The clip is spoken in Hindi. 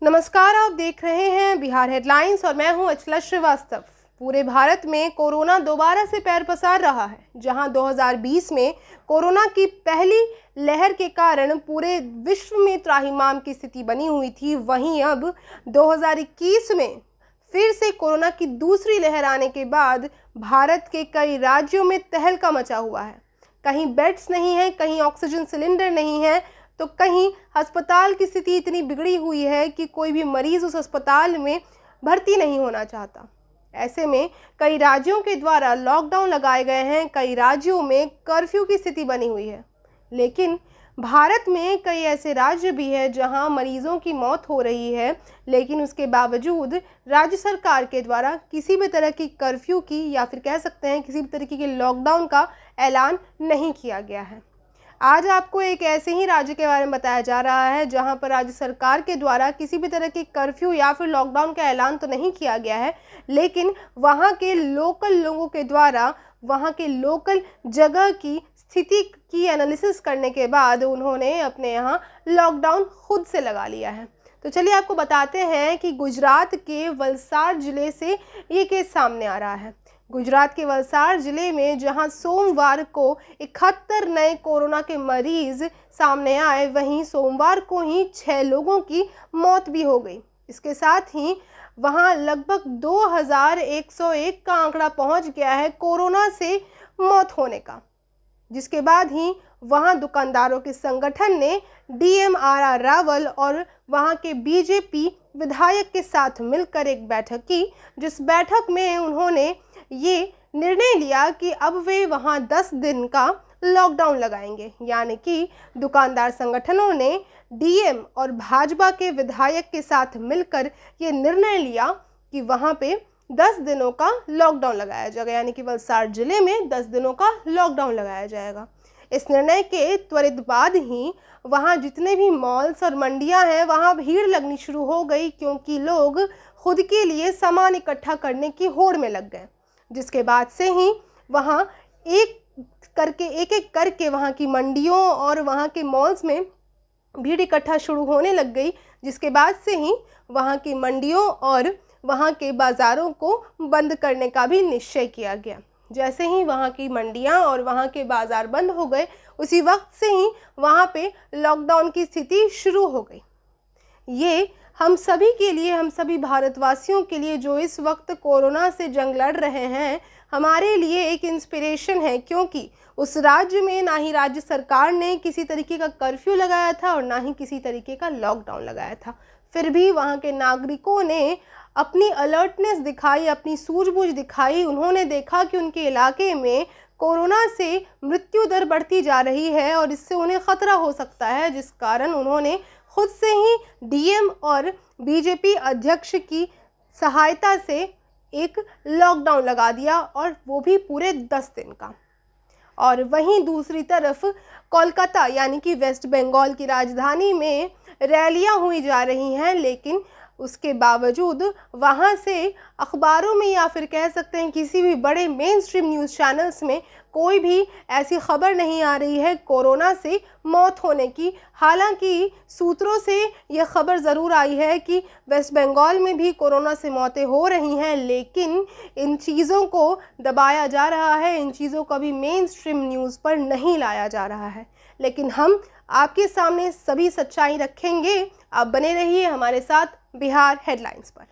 नमस्कार, आप देख रहे हैं बिहार हेडलाइंस और मैं हूं अचला श्रीवास्तव। पूरे भारत में कोरोना दोबारा से पैर पसार रहा है। जहां 2020 में कोरोना की पहली लहर के कारण पूरे विश्व में त्राहिमाम की स्थिति बनी हुई थी, वहीं अब 2021 में फिर से कोरोना की दूसरी लहर आने के बाद भारत के कई राज्यों में तहलका मचा हुआ है। कहीं बेड्स नहीं है, कहीं ऑक्सीजन सिलेंडर नहीं है, तो कहीं अस्पताल की स्थिति इतनी बिगड़ी हुई है कि कोई भी मरीज उस अस्पताल में भर्ती नहीं होना चाहता। ऐसे में कई राज्यों के द्वारा लॉकडाउन लगाए गए हैं, कई राज्यों में कर्फ्यू की स्थिति बनी हुई है। लेकिन भारत में कई ऐसे राज्य भी हैं जहां मरीजों की मौत हो रही है, लेकिन उसके बावजूद राज्य सरकार के द्वारा किसी भी तरह की कर्फ्यू की या फिर कह सकते हैं किसी भी तरीके के लॉकडाउन का ऐलान नहीं किया गया है। आज आपको एक ऐसे ही राज्य के बारे में बताया जा रहा है जहां पर राज्य सरकार के द्वारा किसी भी तरह की कर्फ्यू या फिर लॉकडाउन का ऐलान तो नहीं किया गया है, लेकिन वहां के लोकल लोगों के द्वारा वहां के लोकल जगह की स्थिति की एनालिसिस करने के बाद उन्होंने अपने यहाँ लॉकडाउन खुद से लगा लिया है। तो चलिए आपको बताते हैं कि गुजरात के वलसाड ज़िले से ये केस सामने आ रहा है। गुजरात के वलसाड ज़िले में जहां सोमवार को 71 नए कोरोना के मरीज सामने आए, वहीं सोमवार को ही 6 लोगों की मौत भी हो गई। इसके साथ ही वहां लगभग 2101 का आंकड़ा पहुंच गया है कोरोना से मौत होने का, जिसके बाद ही वहां दुकानदारों के संगठन ने डीएम आर रावल और वहां के बीजेपी विधायक के साथ मिलकर एक बैठक की, जिस बैठक में उन्होंने ये निर्णय लिया कि अब वे वहां 10 दिन का लॉकडाउन लगाएंगे। यानी कि दुकानदार संगठनों ने डीएम और भाजपा के विधायक के साथ मिलकर ये निर्णय लिया कि वहां पे 10 दिनों का लॉकडाउन लगाया जाएगा, यानी कि वलसाड जिले में 10 दिनों का लॉकडाउन लगाया जाएगा। इस निर्णय के त्वरित बाद ही वहाँ जितने भी मॉल्स और मंडियाँ हैं वहाँ भीड़ लगनी शुरू हो गई, क्योंकि लोग खुद के लिए सामान इकट्ठा करने की होड़ में लग गए, जिसके बाद से ही वहाँ एक एक करके वहाँ की मंडियों और वहाँ के मॉल्स में भीड़ इकट्ठा शुरू होने लग गई, जिसके बाद से ही वहाँ की मंडियों और वहाँ के बाज़ारों को बंद करने का भी निश्चय किया गया। जैसे ही वहाँ की मंडियाँ और वहाँ के बाज़ार बंद हो गए, उसी वक्त से ही वहाँ पे लॉकडाउन की स्थिति शुरू हो गई। ये हम सभी के लिए, हम सभी भारतवासियों के लिए जो इस वक्त कोरोना से जंग लड़ रहे हैं, हमारे लिए एक इंस्पिरेशन है, क्योंकि उस राज्य में ना ही राज्य सरकार ने किसी तरीके का कर्फ्यू लगाया था और ना ही किसी तरीके का लॉकडाउन लगाया था। फिर भी वहाँ के नागरिकों ने अपनी अलर्टनेस दिखाई, अपनी सूझबूझ दिखाई। उन्होंने देखा कि उनके इलाके में कोरोना से मृत्यु दर बढ़ती जा रही है और इससे उन्हें ख़तरा हो सकता है, जिस कारण उन्होंने खुद से ही डीएम और बीजेपी अध्यक्ष की सहायता से एक लॉकडाउन लगा दिया, और वो भी पूरे 10 दिन का। और वहीं दूसरी तरफ कोलकाता यानी कि वेस्ट बंगाल की राजधानी में रैलियां हुई जा रही हैं, लेकिन उसके बावजूद वहाँ से अखबारों में या फिर कह सकते हैं किसी भी बड़े मेन स्ट्रीम न्यूज़ चैनल्स में कोई भी ऐसी खबर नहीं आ रही है कोरोना से मौत होने की। हालांकि सूत्रों से यह खबर ज़रूर आई है कि वेस्ट बंगाल में भी कोरोना से मौतें हो रही हैं, लेकिन इन चीज़ों को दबाया जा रहा है, इन चीज़ों को भी मेन स्ट्रीम न्यूज़ पर नहीं लाया जा रहा है। लेकिन हम आपके सामने सभी सच्चाई रखेंगे। आप बने रहिए हमारे साथ बिहार हेडलाइंस पर।